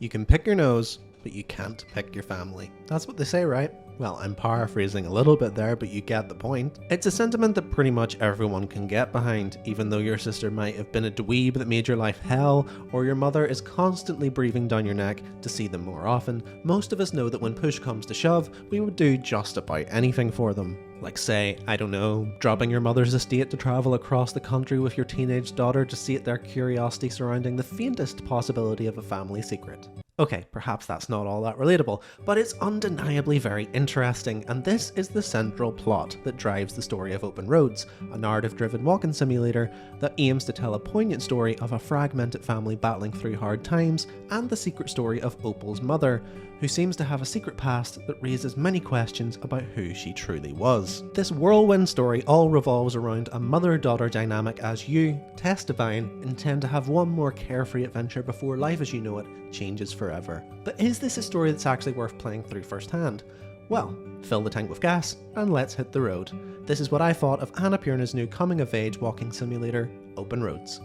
You can pick your nose, but you can't pick your family. That's what they say, right? Well, I'm paraphrasing a little bit there, but you get the point. It's a sentiment that pretty much everyone can get behind, even though your sister might have been a dweeb that made your life hell, or your mother is constantly breathing down your neck to see them more often. Most of us know that when push comes to shove, we would do just about anything for them. Like say, I don't know, dropping your mother's estate to travel across the country with your teenage daughter to sate their curiosity surrounding the faintest possibility of a family secret. Okay, perhaps that's not all that relatable, but it's undeniably very interesting, and this is the central plot that drives the story of Open Roads, a narrative-driven walking simulator that aims to tell a poignant story of a fragmented family battling through hard times, and the secret story of Opal's mother, who seems to have a secret past that raises many questions about who she truly was. This whirlwind story all revolves around a mother-daughter dynamic as you, Tess Devine, intend to have one more carefree adventure before life as you know it changes forever. But is this a story that's actually worth playing through firsthand? Well, fill the tank with gas and let's hit the road. This is what I thought of Annapurna's new coming-of-age walking simulator, Open Roads.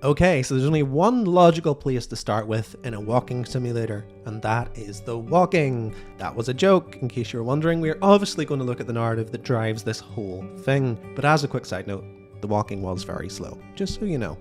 Okay, so there's only one logical place to start with in a walking simulator, and that is the walking. That was a joke, in case you were wondering. We're obviously going to look at the narrative that drives this whole thing, but as a quick side note, the walking was very slow, just so you know.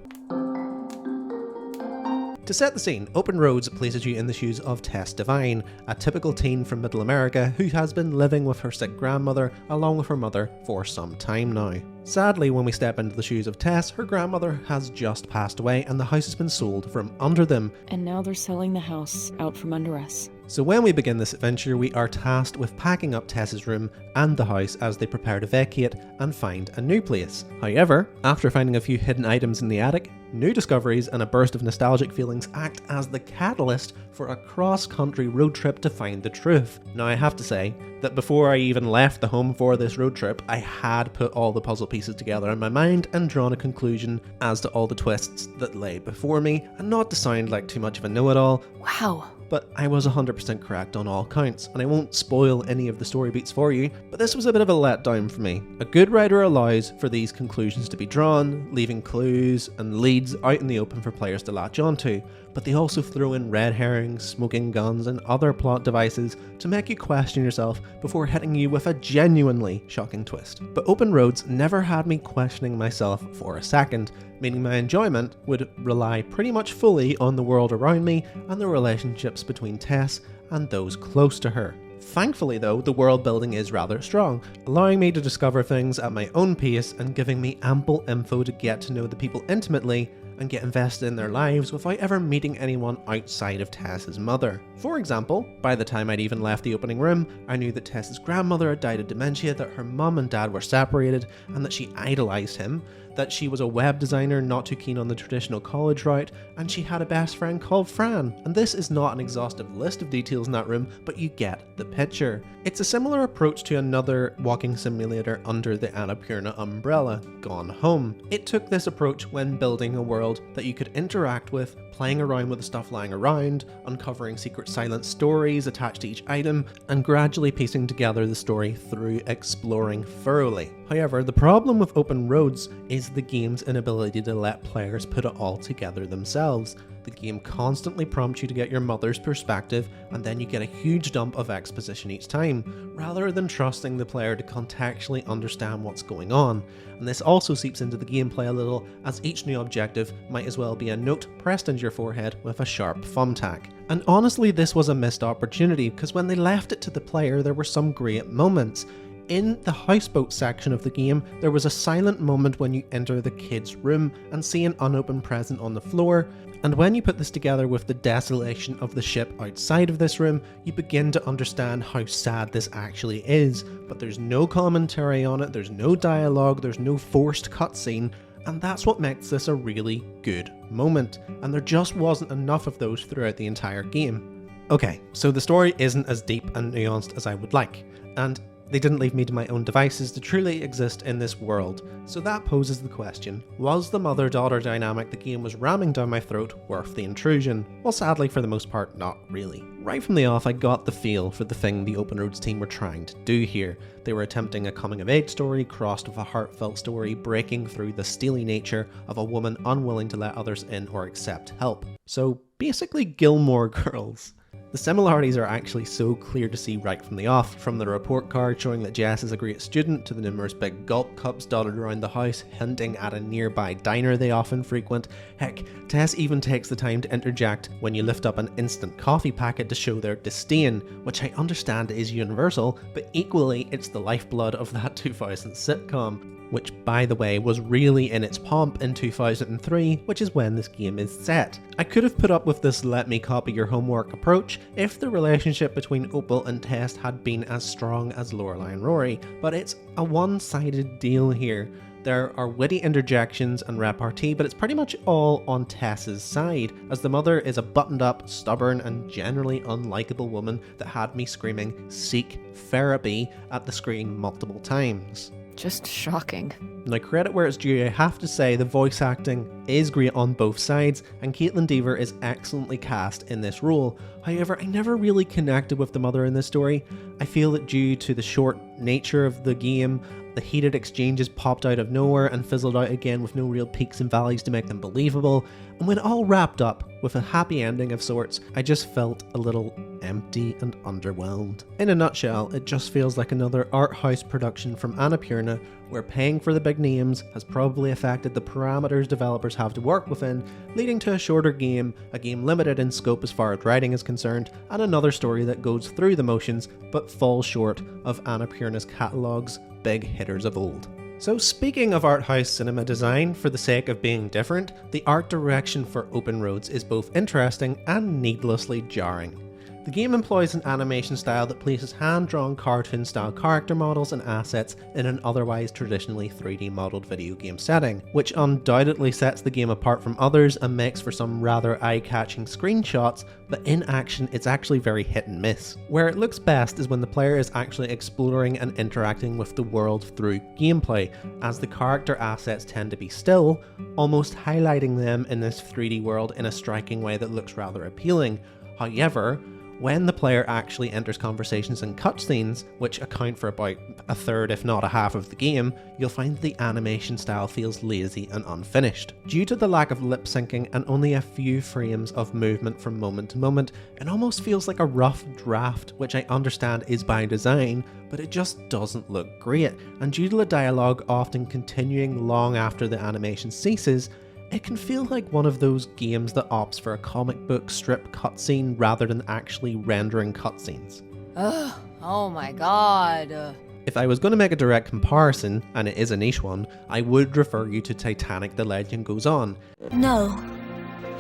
To set the scene, Open Roads places you in the shoes of Tess Devine, a typical teen from Middle America who has been living with her sick grandmother along with her mother for some time now. Sadly, when we step into the shoes of Tess, her grandmother has just passed away and the house has been sold from under them. And now they're selling the house out from under us. So when we begin this adventure, we are tasked with packing up Tess's room and the house as they prepare to vacate and find a new place. However, after finding a few hidden items in the attic, new discoveries and a burst of nostalgic feelings act as the catalyst for a cross-country road trip to find the truth. Now I have to say that before I even left the home for this road trip, I had put all the puzzle pieces together in my mind and drawn a conclusion as to all the twists that lay before me, and not to sound like too much of a know-it-all. Wow. But I was 100% correct on all counts, and I won't spoil any of the story beats for you, but this was a bit of a letdown for me. A good writer allows for these conclusions to be drawn, leaving clues and leads out in the open for players to latch onto, but they also throw in red herrings, smoking guns and other plot devices to make you question yourself before hitting you with a genuinely shocking twist. But Open Roads never had me questioning myself for a second, meaning my enjoyment would rely pretty much fully on the world around me and the relationships between Tess and those close to her. Thankfully though, the world building is rather strong, allowing me to discover things at my own pace and giving me ample info to get to know the people intimately and get invested in their lives without ever meeting anyone outside of Tess's mother. For example, by the time I'd even left the opening room, I knew that Tess's grandmother had died of dementia, that her mum and dad were separated, and that she idolised him, that she was a web designer not too keen on the traditional college route, and she had a best friend called Fran. And this is not an exhaustive list of details in that room, but you get the picture. It's a similar approach to another walking simulator under the Annapurna umbrella, Gone Home. It took this approach when building a world that you could interact with, playing around with the stuff lying around, uncovering secret silent stories attached to each item, and gradually piecing together the story through exploring thoroughly. However, the problem with Open Roads is the game's inability to let players put it all together themselves. The game constantly prompts you to get your mother's perspective, and then you get a huge dump of exposition each time, rather than trusting the player to contextually understand what's going on. And this also seeps into the gameplay a little, as each new objective might as well be a note pressed into your forehead with a sharp thumbtack. And honestly, this was a missed opportunity, because when they left it to the player, there were some great moments. In the houseboat section of the game, there was a silent moment when you enter the kid's room and see an unopened present on the floor, and when you put this together with the desolation of the ship outside of this room, you begin to understand how sad this actually is. But there's no commentary on it, there's no dialogue, there's no forced cutscene, and that's what makes this a really good moment, and there just wasn't enough of those throughout the entire game. Okay, so the story isn't as deep and nuanced as I would like, and They didn't leave me to my own devices to truly exist in this world, so that poses the question, was the mother-daughter dynamic the game was ramming down my throat worth the intrusion? Well, sadly for the most part, not really. Right from the off, I got the feel for the thing the Open Roads team were trying to do here. They were attempting a coming-of-age story crossed with a heartfelt story breaking through the steely nature of a woman unwilling to let others in or accept help. So basically Gilmore Girls. The similarities are actually so clear to see right from the off, from the report card showing that Jess is a great student to the numerous big gulp cups dotted around the house hinting at a nearby diner they often frequent. Heck, Tess even takes the time to interject when you lift up an instant coffee packet to show their disdain, which I understand is universal, but equally it's the lifeblood of that 2000 sitcom. Which, by the way, was really in its pomp in 2003, which is when this game is set. I could have put up with this let me copy your homework approach if the relationship between Opal and Tess had been as strong as Lorelai and Rory, but it's a one-sided deal here. There are witty interjections and repartee, but it's pretty much all on Tess's side, as the mother is a buttoned up, stubborn, and generally unlikable woman that had me screaming "seek therapy" at the screen multiple times. Just shocking. Now, credit where it's due, I have to say the voice acting is great on both sides, and Caitlin Dever is excellently cast in this role. However, I never really connected with the mother in this story. I feel that due to the short nature of the game, the heated exchanges popped out of nowhere and fizzled out again with no real peaks and valleys to make them believable, and when it all wrapped up with a happy ending of sorts, I just felt a little empty and underwhelmed. In a nutshell, it just feels like another art house production from Annapurna, where paying for the big names has probably affected the parameters developers have to work within, leading to a shorter game, a game limited in scope as far as writing is concerned, and another story that goes through the motions but falls short of Annapurna's catalogue's big hitters of old. So speaking of art house cinema design, for the sake of being different, the art direction for Open Roads is both interesting and needlessly jarring. The game employs an animation style that places hand-drawn cartoon-style character models and assets in an otherwise traditionally 3D modelled video game setting, which undoubtedly sets the game apart from others and makes for some rather eye-catching screenshots, but in action it's actually very hit and miss. Where it looks best is when the player is actually exploring and interacting with the world through gameplay, as the character assets tend to be still, almost highlighting them in this 3D world in a striking way that looks rather appealing. However, when the player actually enters conversations and cutscenes, which account for about a third if not a half of the game, you'll find the animation style feels lazy and unfinished. Due to the lack of lip syncing and only a few frames of movement from moment to moment, it almost feels like a rough draft, which I understand is by design, but it just doesn't look great, and due to the dialogue often continuing long after the animation ceases, it can feel like one of those games that opts for a comic book strip cutscene rather than actually rendering cutscenes. Ugh, oh my god. If I was going to make a direct comparison, and it is a niche one, I would refer you to Titanic: The Legend Goes On. No,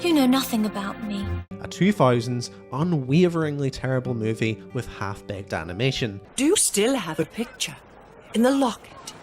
you know nothing about me. A 2000s, unwaveringly terrible movie with half-baked animation. Do you still have a picture in the locket?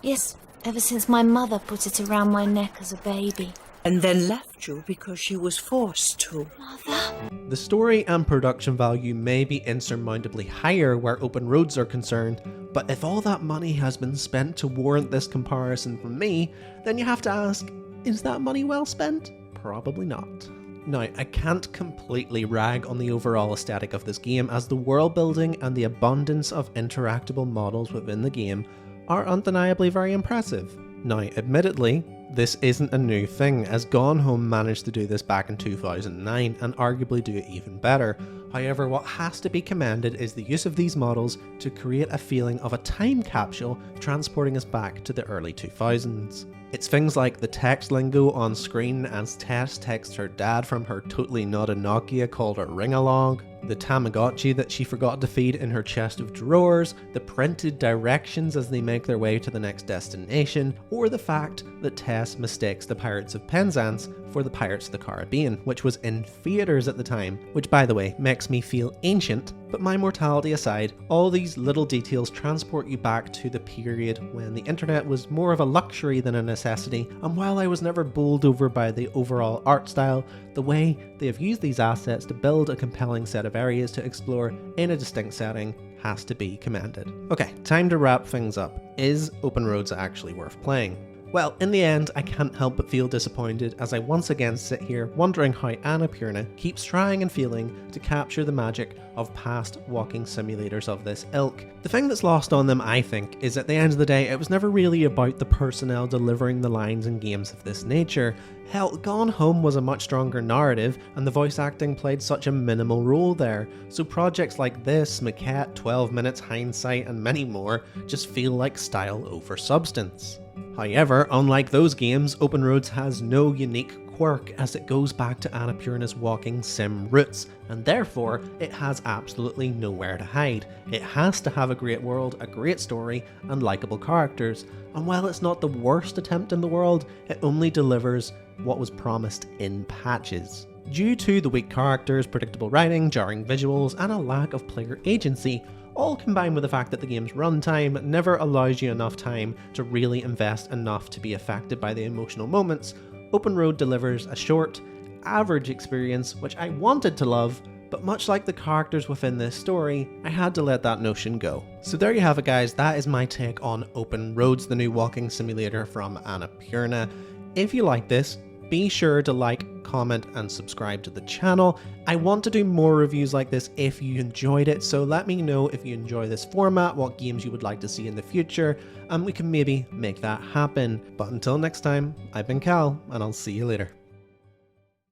Yes, ever since my mother put it around my neck as a baby. And then left you because she was forced to. Mother? The story and production value may be insurmountably higher where Open Roads are concerned, but if all that money has been spent to warrant this comparison from me, then you have to ask, is that money well spent? Probably not. Now, I can't completely rag on the overall aesthetic of this game, as the world building and the abundance of interactable models within the game are undeniably very impressive. Now, admittedly, this isn't a new thing, as Gone Home managed to do this back in 2009 and arguably do it even better. However, what has to be commended is the use of these models to create a feeling of a time capsule transporting us back to the early 2000s. It's things like the text lingo on screen as Tess texts her dad from her totally not a Nokia called a ring-along, the Tamagotchi that she forgot to feed in her chest of drawers, the printed directions as they make their way to the next destination, or the fact that Tess mistakes the Pirates of Penzance for the Pirates of the Caribbean, which was in theatres at the time, which by the way makes me feel ancient, but my mortality aside, all these little details transport you back to the period when the internet was more of a luxury than a necessity, and while I was never bowled over by the overall art style, the way they have used these assets to build a compelling set of areas to explore in a distinct setting has to be commended. Okay, time to wrap things up. Is Open Roads actually worth playing? Well, in the end, I can't help but feel disappointed as I once again sit here wondering how Annapurna keeps trying and failing to capture the magic of past walking simulators of this ilk. The thing that's lost on them, I think, is at the end of the day, it was never really about the personnel delivering the lines in games of this nature. Hell, Gone Home was a much stronger narrative, and the voice acting played such a minimal role there, so projects like this, Maquette, 12 Minutes, Hindsight, and many more just feel like style over substance. However, unlike those games, Open Roads has no unique quirk as it goes back to Annapurna's walking sim roots, and therefore it has absolutely nowhere to hide. It has to have a great world, a great story, and likeable characters, and while it's not the worst attempt in the world, it only delivers what was promised in patches. Due to the weak characters, predictable writing, jarring visuals, and a lack of player agency, all combined with the fact that the game's runtime never allows you enough time to really invest enough to be affected by the emotional moments, Open Road delivers a short, average experience which I wanted to love, but much like the characters within this story, I had to let that notion go. So there you have it guys, that is my take on Open Roads, the new walking simulator from Annapurna. If you like this, be sure to like, comment, and subscribe to the channel. I want to do more reviews like this if you enjoyed it, so let me know if you enjoy this format, what games you would like to see in the future, and we can maybe make that happen. But until next time, I've been Cal, and I'll see you later.